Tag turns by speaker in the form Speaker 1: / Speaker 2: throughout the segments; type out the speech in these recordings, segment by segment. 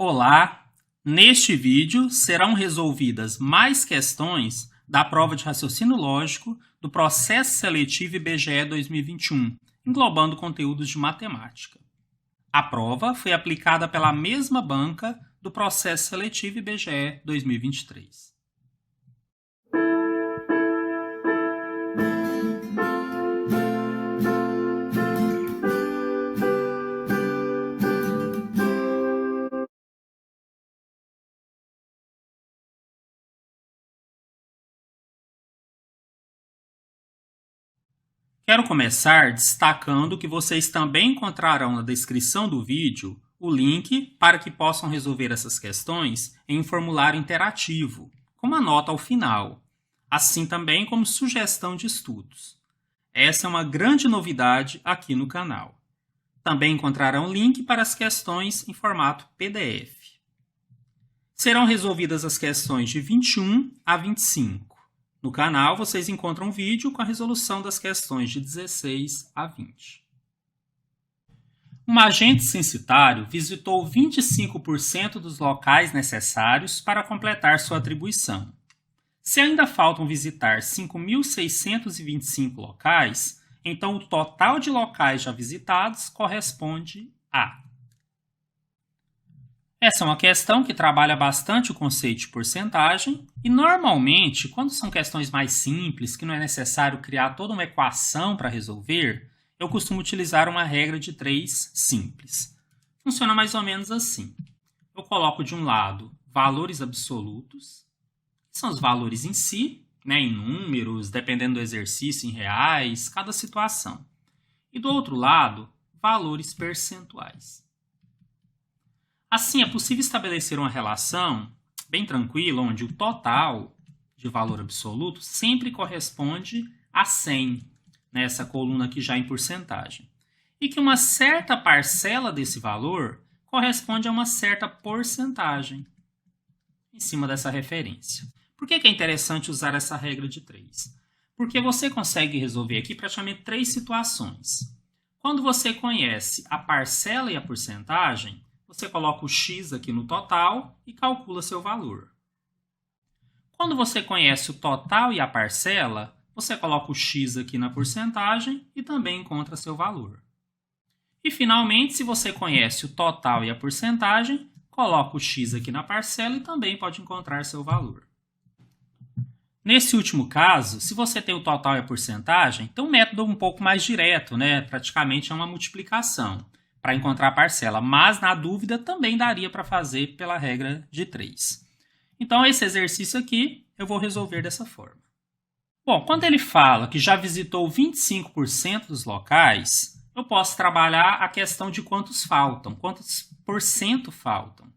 Speaker 1: Olá! Neste vídeo serão resolvidas mais questões da prova de raciocínio lógico do processo seletivo IBGE 2021, englobando conteúdos de matemática. A prova foi aplicada pela mesma banca do processo seletivo IBGE 2023. Quero começar destacando que vocês também encontrarão na descrição do vídeo o link para que possam resolver essas questões em um formulário interativo, com uma nota ao final, assim também como sugestão de estudos. Essa é uma grande novidade aqui no canal. Também encontrarão link para as questões em formato PDF. Serão resolvidas as questões de 21 a 25. No canal, vocês encontram um vídeo com a resolução das questões de 16 a 20. Um agente censitário visitou 25% dos locais necessários para completar sua atribuição. Se ainda faltam visitar 5.625 locais, então o total de locais já visitados corresponde a... Essa é uma questão que trabalha bastante o conceito de porcentagem e, normalmente, quando são questões mais simples, que não é necessário criar toda uma equação para resolver, eu costumo utilizar uma regra de 3 simples. Funciona mais ou menos assim. Eu coloco de um lado valores absolutos, que são os valores em si, em números, dependendo do exercício, em reais, cada situação. E do outro lado, valores percentuais. Assim, é possível estabelecer uma relação bem tranquila, onde o total de valor absoluto sempre corresponde a 100, nessa coluna aqui já em porcentagem. E que uma certa parcela desse valor corresponde a uma certa porcentagem em cima dessa referência. Por que é interessante usar essa regra de 3? Porque você consegue resolver aqui praticamente 3 situações. Quando você conhece a parcela e a porcentagem, você coloca o x aqui no total e calcula seu valor. Quando você conhece o total e a parcela, você coloca o x aqui na porcentagem e também encontra seu valor. E, finalmente, se você conhece o total e a porcentagem, coloca o x aqui na parcela e também pode encontrar seu valor. Nesse último caso, se você tem o total e a porcentagem, tem um método um pouco mais direto, praticamente é uma multiplicação para encontrar a parcela, mas na dúvida também daria para fazer pela regra de 3. Então, esse exercício aqui eu vou resolver dessa forma. Bom, quando ele fala que já visitou 25% dos locais, eu posso trabalhar a questão de quantos faltam, quantos por cento faltam.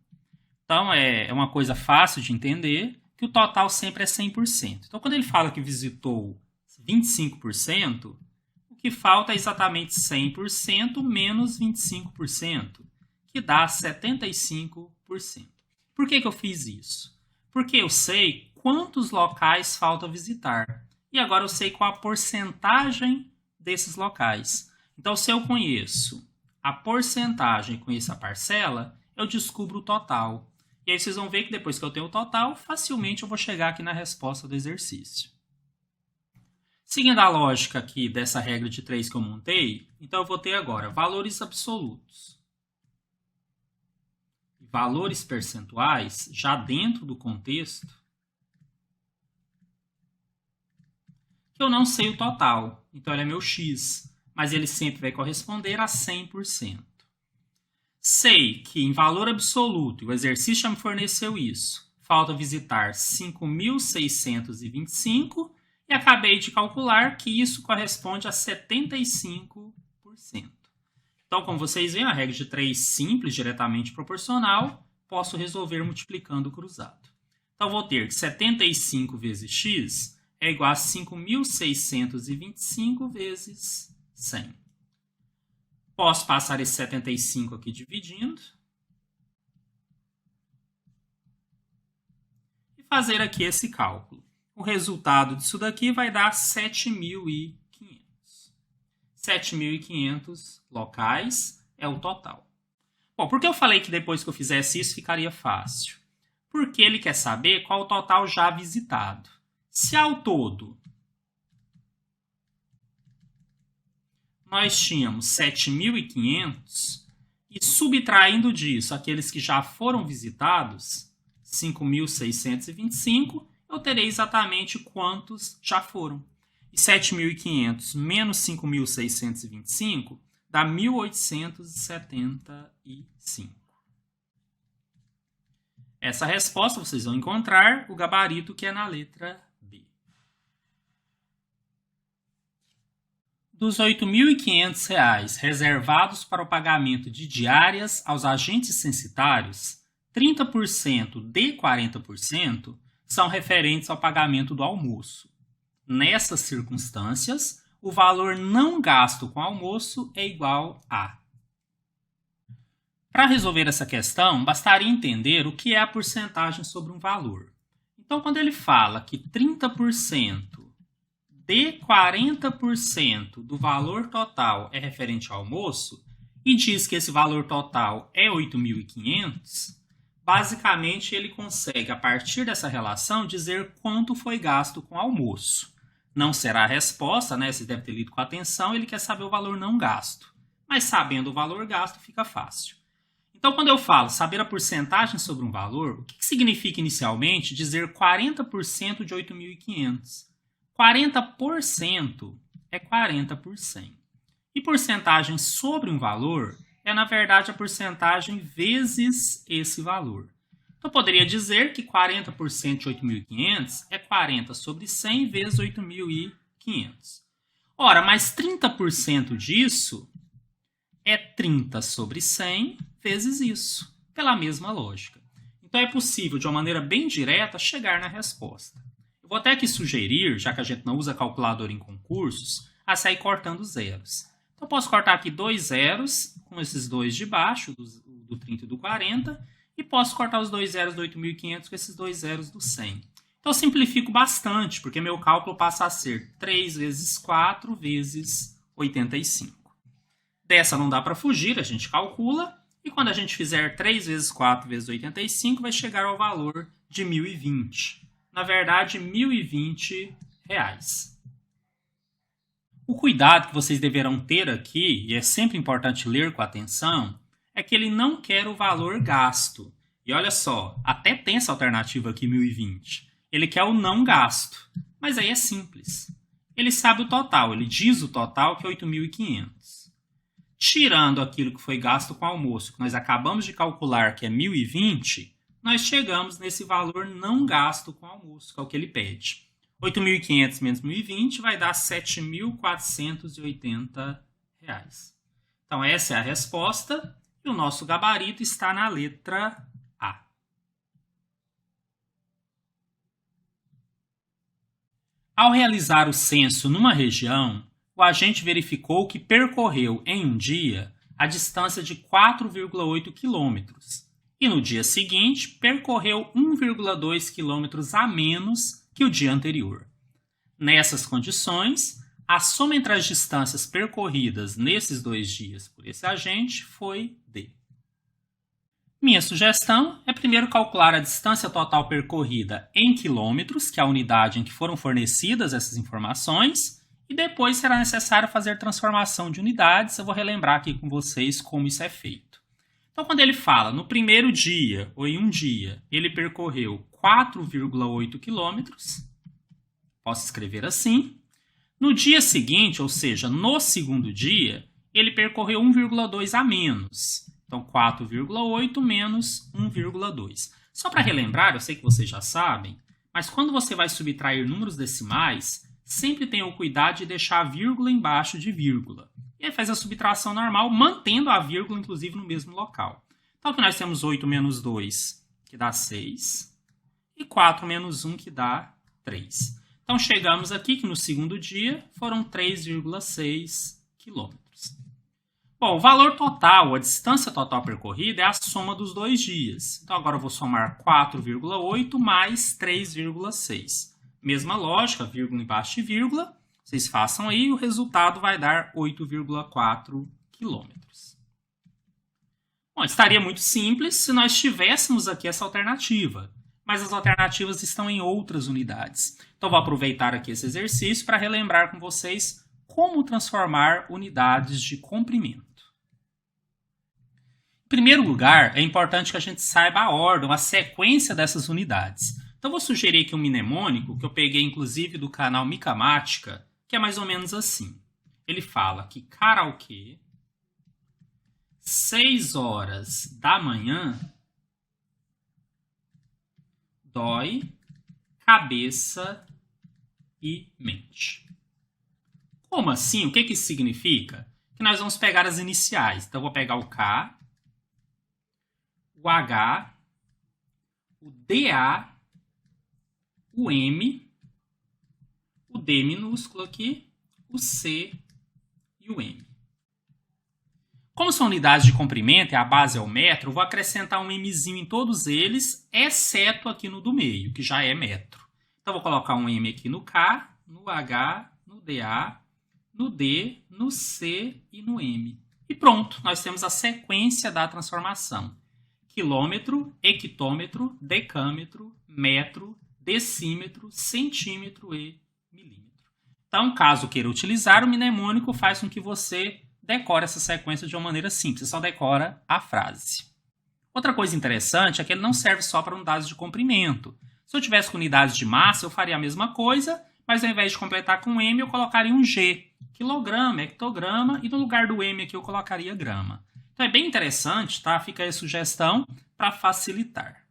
Speaker 1: Então, é uma coisa fácil de entender que o total sempre é 100%. Então, quando ele fala que visitou 25%, o que falta é exatamente 100% menos 25%, que dá 75%. Por que eu fiz isso? Porque eu sei quantos locais falta visitar. E agora eu sei qual a porcentagem desses locais. Então, se eu conheço a porcentagem e conheço a parcela, eu descubro o total. E aí vocês vão ver que depois que eu tenho o total, facilmente eu vou chegar aqui na resposta do exercício. Seguindo a lógica aqui dessa regra de 3 que eu montei, então eu vou ter agora valores absolutos e valores percentuais já dentro do contexto que eu não sei o total. Então, ele é meu x, mas ele sempre vai corresponder a 100%. Sei que em valor absoluto, e o exercício já me forneceu isso, falta visitar 5.625 e acabei de calcular que isso corresponde a 75%. Então, como vocês veem, a regra de 3 simples, diretamente proporcional, posso resolver multiplicando o cruzado. Então, vou ter que 75 vezes x é igual a 5.625 vezes 100. Posso passar esse 75 aqui dividindo e fazer aqui esse cálculo. O resultado disso daqui vai dar 7.500. 7.500 locais é o total. Bom, por que eu falei que depois que eu fizesse isso ficaria fácil? Porque ele quer saber qual o total já visitado. Se ao todo nós tínhamos 7.500 e subtraindo disso aqueles que já foram visitados, 5.625, eu terei exatamente quantos já foram. E 7.500 menos 5.625 dá 1.875. Essa resposta vocês vão encontrar o gabarito que é na letra B. Dos R$ 8.500 reservados para o pagamento de diárias aos agentes censitários, 30% de 40% são referentes ao pagamento do almoço. Nessas circunstâncias, o valor não gasto com almoço é igual a... Para resolver essa questão, bastaria entender o que é a porcentagem sobre um valor. Então, quando ele fala que 30% de 40% do valor total é referente ao almoço e diz que esse valor total é 8.500, basicamente ele consegue, a partir dessa relação, dizer quanto foi gasto com almoço. Não será a resposta, né? Você deve ter lido com atenção, ele quer saber o valor não gasto. Mas sabendo o valor gasto, fica fácil. Então, quando eu falo saber a porcentagem sobre um valor, o que significa inicialmente dizer 40% de 8.500? 40% é 40 por 100. E porcentagem sobre um valor é, na verdade, a porcentagem vezes esse valor. Então, eu poderia dizer que 40% de 8.500 é 40 sobre 100 vezes 8.500. Ora, mais 30% disso é 30 sobre 100 vezes isso, pela mesma lógica. Então, é possível, de uma maneira bem direta, chegar na resposta. Eu vou até aqui sugerir, já que a gente não usa calculadora em concursos, a sair cortando zeros. Então, eu posso cortar aqui 2 zeros, com esses dois de baixo, do 30 e do 40, e posso cortar os 2 zeros do 8.500 com esses 2 zeros do 100. Então, eu simplifico bastante, porque meu cálculo passa a ser 3 vezes 4 vezes 85. Dessa não dá para fugir, a gente calcula, e quando a gente fizer 3 vezes 4 vezes 85, vai chegar ao valor de 1.020. Na verdade, R$ 1.020. O cuidado que vocês deverão ter aqui, e é sempre importante ler com atenção, é que ele não quer o valor gasto. E olha só, até tem essa alternativa aqui, 1.020. Ele quer o não gasto. Mas aí é simples. Ele sabe o total, ele diz o total que é 8.500. Tirando aquilo que foi gasto com almoço, que nós acabamos de calcular que é 1.020, nós chegamos nesse valor não gasto com almoço, que é o que ele pede. 8.500 menos 1.020 vai dar R$ 7.480. Então, essa é a resposta e o nosso gabarito está na letra A. Ao realizar o censo numa região, o agente verificou que percorreu em um dia a distância de 4,8 quilômetros e no dia seguinte percorreu 1,2 quilômetros a menos que o dia anterior. Nessas condições, a soma entre as distâncias percorridas nesses 2 dias por esse agente foi D. Minha sugestão é primeiro calcular a distância total percorrida em quilômetros, que é a unidade em que foram fornecidas essas informações, e depois será necessário fazer transformação de unidades. Eu vou relembrar aqui com vocês como isso é feito. Então, quando ele fala no primeiro dia, ou em um dia, ele percorreu 4,8 quilômetros, posso escrever assim. No dia seguinte, ou seja, no segundo dia, ele percorreu 1,2 a menos. Então, 4,8 menos 1,2. Só para relembrar, eu sei que vocês já sabem, mas quando você vai subtrair números decimais, sempre tenha o cuidado de deixar a vírgula embaixo de vírgula. E aí faz a subtração normal, mantendo a vírgula, inclusive, no mesmo local. Então, aqui nós temos 8 menos 2, que dá 6, e 4 menos 1, que dá 3. Então, chegamos aqui que no segundo dia foram 3,6 quilômetros. Bom, o valor total, a distância total percorrida, é a soma dos 2 dias. Então, agora eu vou somar 4,8 mais 3,6. Mesma lógica, vírgula embaixo de vírgula. Vocês façam aí, o resultado vai dar 8,4 quilômetros. Bom, estaria muito simples se nós tivéssemos aqui essa alternativa, mas as alternativas estão em outras unidades. Então, vou aproveitar aqui esse exercício para relembrar com vocês como transformar unidades de comprimento. Em primeiro lugar, é importante que a gente saiba a ordem, a sequência dessas unidades. Então, vou sugerir aqui um mnemônico, que eu peguei inclusive do canal Micamática, que é mais ou menos assim. Ele fala que karaokê, 6 horas da manhã, dói, cabeça e mente. Como assim? O que isso significa? Que nós vamos pegar as iniciais. Então, eu vou pegar o K, o H, o DA, o M, o D minúsculo aqui, o C e o M. Como são unidades de comprimento e a base é o metro, eu vou acrescentar um Mzinho em todos eles, exceto aqui no do meio, que já é metro. Então, eu vou colocar um M aqui no K, no H, no DA, no D, no C e no M. E pronto, nós temos a sequência da transformação. Quilômetro, hectômetro, decâmetro, metro, decímetro, centímetro e milímetro. Então, caso queira utilizar, o mnemônico faz com que você decore essa sequência de uma maneira simples. Você só decora a frase. Outra coisa interessante é que ele não serve só para unidades de comprimento. Se eu tivesse com unidades de massa, eu faria a mesma coisa, mas ao invés de completar com M, eu colocaria um G. Quilograma, hectograma, e no lugar do M aqui eu colocaria grama. Então é bem interessante, tá? Fica aí a sugestão para facilitar.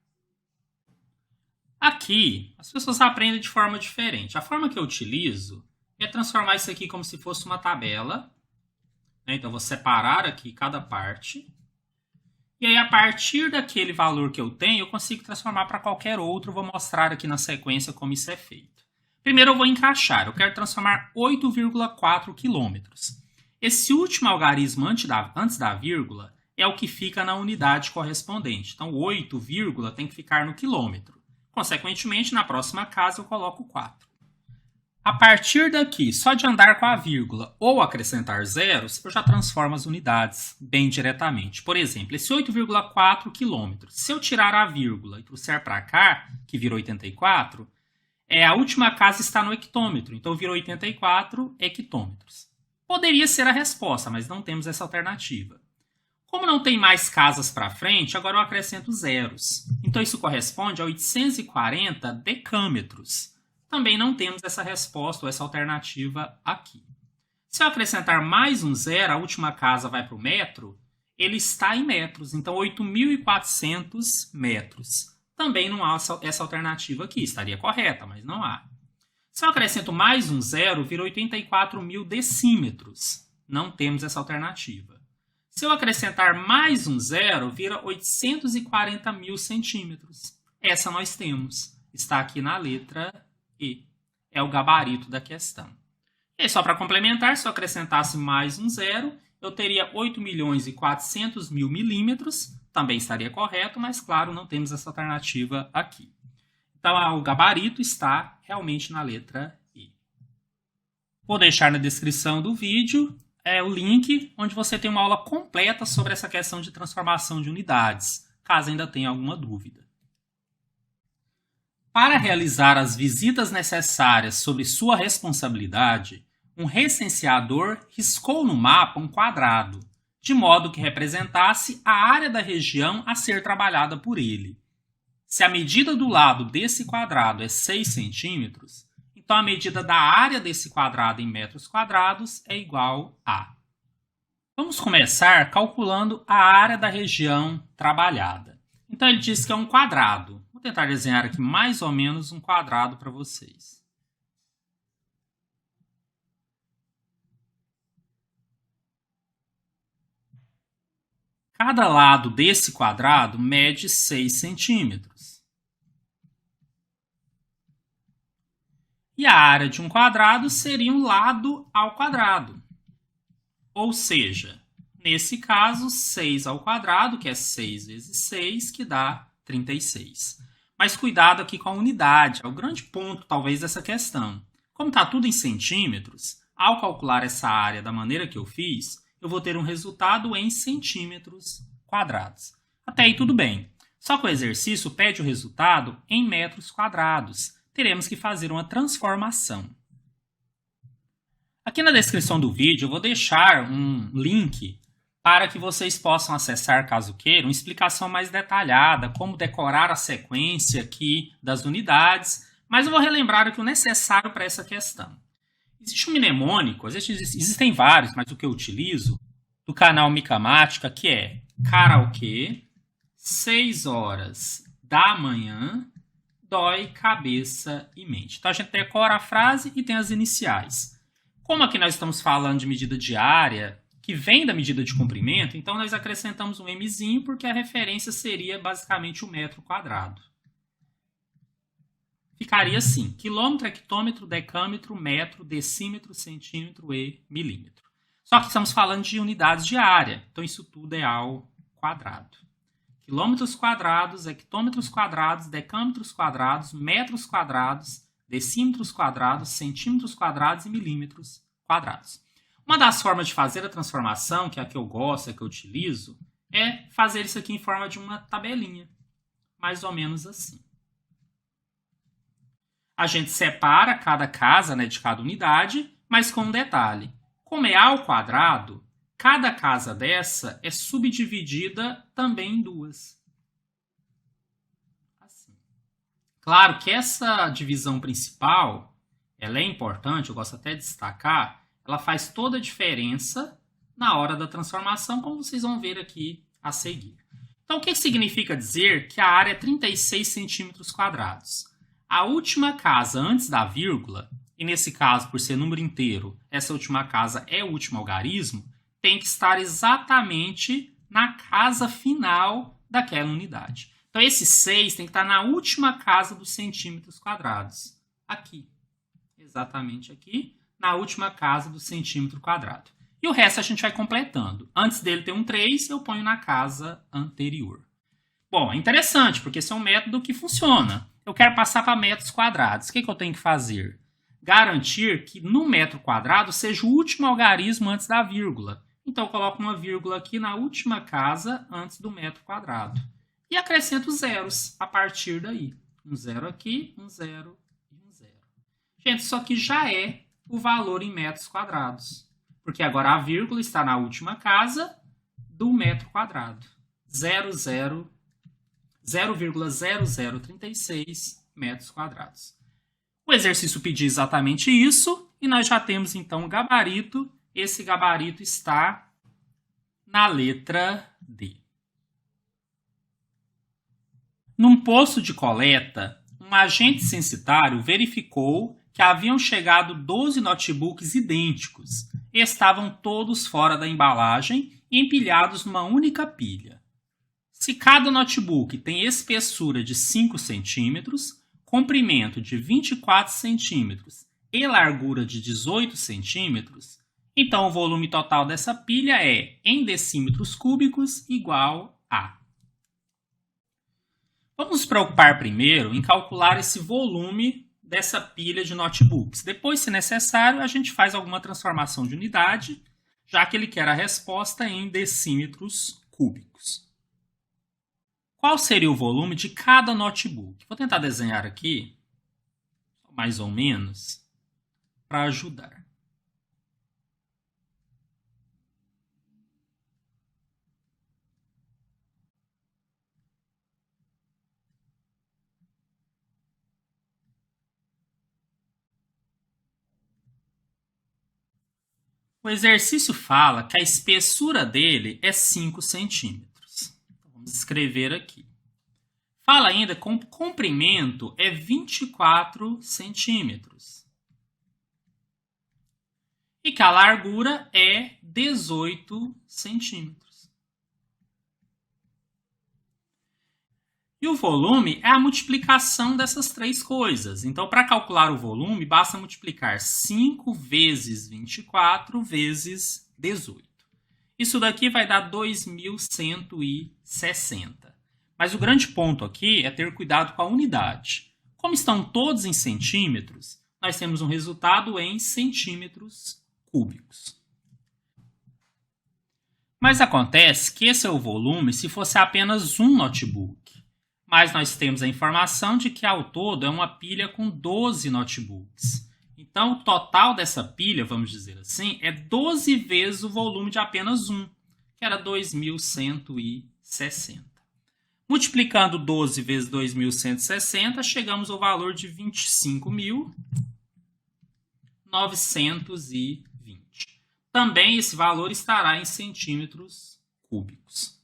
Speaker 1: Aqui, as pessoas aprendem de forma diferente. A forma que eu utilizo é transformar isso aqui como se fosse uma tabela. Então, eu vou separar aqui cada parte. E aí, a partir daquele valor que eu tenho, eu consigo transformar para qualquer outro. Vou mostrar aqui na sequência como isso é feito. Primeiro, eu vou encaixar. Eu quero transformar 8,4 quilômetros. Esse último algarismo antes da vírgula é o que fica na unidade correspondente. Então, 8, tem que ficar no quilômetro. Consequentemente, na próxima casa, eu coloco 4. A partir daqui, só de andar com a vírgula ou acrescentar zeros, eu já transformo as unidades bem diretamente. Por exemplo, esse 8,4 quilômetros, se eu tirar a vírgula e trouxer para cá, que vira 84, a última casa está no hectômetro, então vira 84 hectômetros. Poderia ser a resposta, mas não temos essa alternativa. Como não tem mais casas para frente, agora eu acrescento zeros. Então isso corresponde a 840 decâmetros. Também não temos essa resposta ou essa alternativa aqui. Se eu acrescentar mais um zero, a última casa vai para o metro, ele está em metros, então 8.400 metros. Também não há essa alternativa aqui, estaria correta, mas não há. Se eu acrescento mais um zero, vira 84.000 decímetros. Não temos essa alternativa. Se eu acrescentar mais um zero, vira 840.000 centímetros. Essa nós temos. Está aqui na letra E. É o gabarito da questão. E só para complementar, se eu acrescentasse mais um zero, eu teria 8.400.000 milímetros. Também estaria correto, mas claro, não temos essa alternativa aqui. Então, o gabarito está realmente na letra E. Vou deixar na descrição do vídeo o link onde você tem uma aula completa sobre essa questão de transformação de unidades, caso ainda tenha alguma dúvida. Para realizar as visitas necessárias sobre sua responsabilidade, um recenseador riscou no mapa um quadrado, de modo que representasse a área da região a ser trabalhada por ele. Se a medida do lado desse quadrado é 6 centímetros, então a medida da área desse quadrado em metros quadrados é igual a... Vamos começar calculando a área da região trabalhada. Então ele diz que é um quadrado. Vou tentar desenhar aqui mais ou menos um quadrado para vocês. Cada lado desse quadrado mede 6 centímetros. E a área de um quadrado seria um lado ao quadrado. Ou seja, nesse caso, 6 ao quadrado, que é 6 vezes 6, que dá 36. Mas cuidado aqui com a unidade, é o grande ponto, talvez, dessa questão. Como está tudo em centímetros, ao calcular essa área da maneira que eu fiz, eu vou ter um resultado em centímetros quadrados. Até aí tudo bem. Só que o exercício pede o resultado em metros quadrados. Teremos que fazer uma transformação. Aqui na descrição do vídeo eu vou deixar um link para que vocês possam acessar, caso queiram, uma explicação mais detalhada, como decorar a sequência aqui das unidades, mas eu vou relembrar aqui o necessário para essa questão. Existe um mnemônico, existem vários, mas o que eu utilizo, do canal Micamática, que é karaokê, 6 horas da manhã, dói cabeça e mente. Então a gente decora a frase e tem as iniciais. Como aqui nós estamos falando de medida diária, que vem da medida de comprimento, então nós acrescentamos um mzinho, porque a referência seria basicamente o metro quadrado. Ficaria assim: quilômetro, hectômetro, decâmetro, metro, decímetro, centímetro e milímetro. Só que estamos falando de unidades de área, então isso tudo é ao quadrado. Quilômetros quadrados, hectômetros quadrados, decâmetros quadrados, metros quadrados, decímetros quadrados, centímetros quadrados e milímetros quadrados. Uma das formas de fazer a transformação, que é a que eu gosto, a que eu utilizo, é fazer isso aqui em forma de uma tabelinha. Mais ou menos assim. A gente separa cada casa, né, de cada unidade, mas com um detalhe. Como é ao quadrado, cada casa dessa é subdividida também em duas. Assim. Claro que essa divisão principal, ela é importante, eu gosto até de destacar, ela faz toda a diferença na hora da transformação, como vocês vão ver aqui a seguir. Então, o que significa dizer que a área é 36 centímetros quadrados? A última casa antes da vírgula, e nesse caso, por ser número inteiro, essa última casa é o último algarismo, tem que estar exatamente na casa final daquela unidade. Então, esse 6 tem que estar na última casa dos centímetros quadrados. Aqui. Exatamente aqui. Na última casa do centímetro quadrado. E o resto a gente vai completando. Antes dele ter um 3, eu ponho na casa anterior. Bom, é interessante, porque esse é um método que funciona. Eu quero passar para metros quadrados. O que eu tenho que fazer? Garantir que no metro quadrado seja o último algarismo antes da vírgula. Então, eu coloco uma vírgula aqui na última casa antes do metro quadrado. E acrescento zeros a partir daí. Um zero aqui, um zero e um zero. Gente, isso aqui já é o valor em metros quadrados. Porque agora a vírgula está na última casa do metro quadrado. 0,0036 metros quadrados. O exercício pedia exatamente isso e nós já temos então o gabarito. Esse gabarito está na letra D. Num posto de coleta, um agente censitário verificou que haviam chegado 12 notebooks idênticos e estavam todos fora da embalagem e empilhados numa única pilha. Se cada notebook tem espessura de 5 centímetros, comprimento de 24 centímetros e largura de 18 centímetros, então o volume total dessa pilha é, em decímetros cúbicos, igual a. Vamos nos preocupar primeiro em calcular esse volume dessa pilha de notebooks. Depois, se necessário, a gente faz alguma transformação de unidade, já que ele quer a resposta em decímetros cúbicos. Qual seria o volume de cada notebook? Vou tentar desenhar aqui, mais ou menos, para ajudar. O exercício fala que a espessura dele é 5 centímetros. Vamos escrever aqui. Fala ainda que o comprimento é 24 centímetros. E que a largura é 18 centímetros. E o volume é a multiplicação dessas três coisas. Então, para calcular o volume, basta multiplicar 5 vezes 24 vezes 18. Isso daqui vai dar 2.160. Mas o grande ponto aqui é ter cuidado com a unidade. Como estão todos em centímetros, nós temos um resultado em centímetros cúbicos. Mas acontece que esse é o volume se fosse apenas um notebook. Mas nós temos a informação de que ao todo é uma pilha com 12 notebooks. Então, o total dessa pilha, vamos dizer assim, é 12 vezes o volume de apenas um, que era 2.160. Multiplicando 12 vezes 2.160, chegamos ao valor de 25.920. Também esse valor estará em centímetros cúbicos.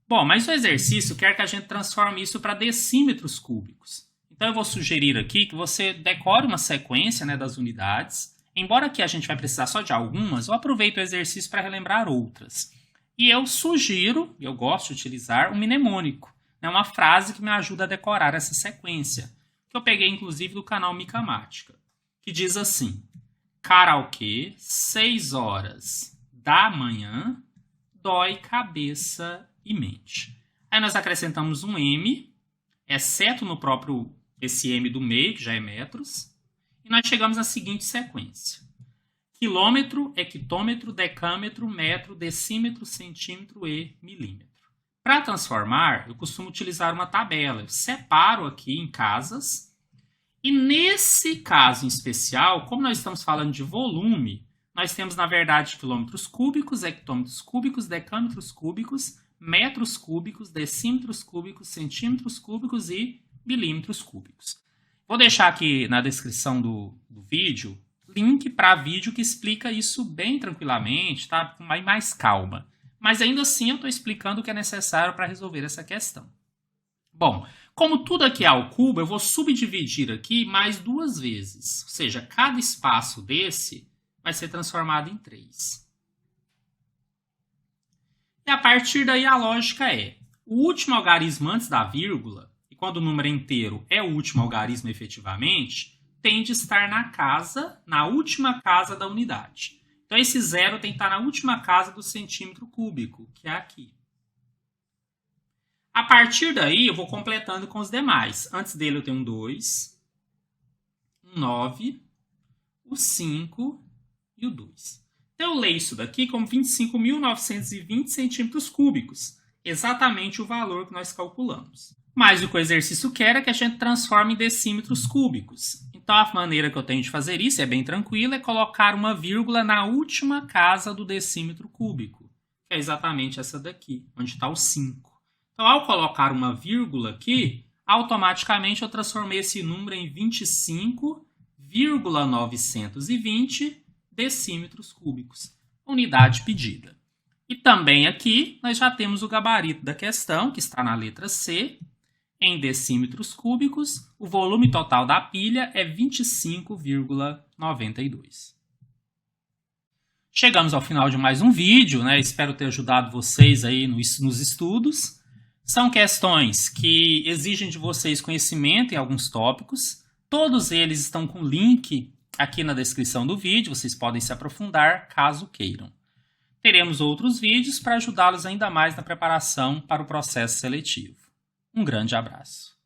Speaker 1: Bom, mas o exercício quer que a gente transforme isso para decímetros cúbicos. Então eu vou sugerir aqui que você decore uma sequência, né, das unidades. Embora aqui a gente vai precisar só de algumas, eu aproveito o exercício para relembrar outras. E eu sugiro, eu gosto de utilizar, um mnemônico. É uma frase que me ajuda a decorar essa sequência, que eu peguei inclusive do canal Micamática, que diz assim: karaokê, 6 horas da manhã, dói cabeça e mente. Aí nós acrescentamos um M, exceto no próprio esse M do meio, que já é metros, e nós chegamos à seguinte sequência: quilômetro, hectômetro, decâmetro, metro, decímetro, centímetro e milímetro. Para transformar, eu costumo utilizar uma tabela. Eu separo aqui em casas, e nesse caso em especial, como nós estamos falando de volume, nós temos, na verdade, quilômetros cúbicos, hectômetros cúbicos, decâmetros cúbicos, metros cúbicos, decímetros cúbicos, centímetros cúbicos e milímetros cúbicos. Vou deixar aqui na descrição do vídeo link para vídeo que explica isso bem tranquilamente, tá? Com mais calma. Mas ainda assim eu estou explicando o que é necessário para resolver essa questão. Bom, como tudo aqui é ao cubo, eu vou subdividir aqui mais 2 vezes. Ou seja, cada espaço desse vai ser transformado em 3. E a partir daí a lógica é: o último algarismo antes da vírgula, e quando o número é inteiro é o último algarismo efetivamente, tem de estar na última casa da unidade. Então esse zero tem que estar na última casa do centímetro cúbico, que é aqui. A partir daí eu vou completando com os demais. Antes dele eu tenho um 2, um 9, o 5 e o 2. Então eu leio isso daqui como 25.920 centímetros cúbicos, exatamente o valor que nós calculamos. Mas o que o exercício quer é que a gente transforme em decímetros cúbicos. Então a maneira que eu tenho de fazer isso, é bem tranquila, é colocar uma vírgula na última casa do decímetro cúbico, que é exatamente essa daqui, onde está o 5. Então ao colocar uma vírgula aqui, automaticamente eu transformei esse número em 25.920 decímetros cúbicos, unidade pedida. E também aqui nós já temos o gabarito da questão, que está na letra C. Em decímetros cúbicos, o volume total da pilha é 25,92. Chegamos ao final de mais um vídeo, né? Espero ter ajudado vocês aí nos estudos. São questões que exigem de vocês conhecimento em alguns tópicos. Todos eles estão com link aqui na descrição do vídeo, vocês podem se aprofundar caso queiram. Teremos outros vídeos para ajudá-los ainda mais na preparação para o processo seletivo. Um grande abraço.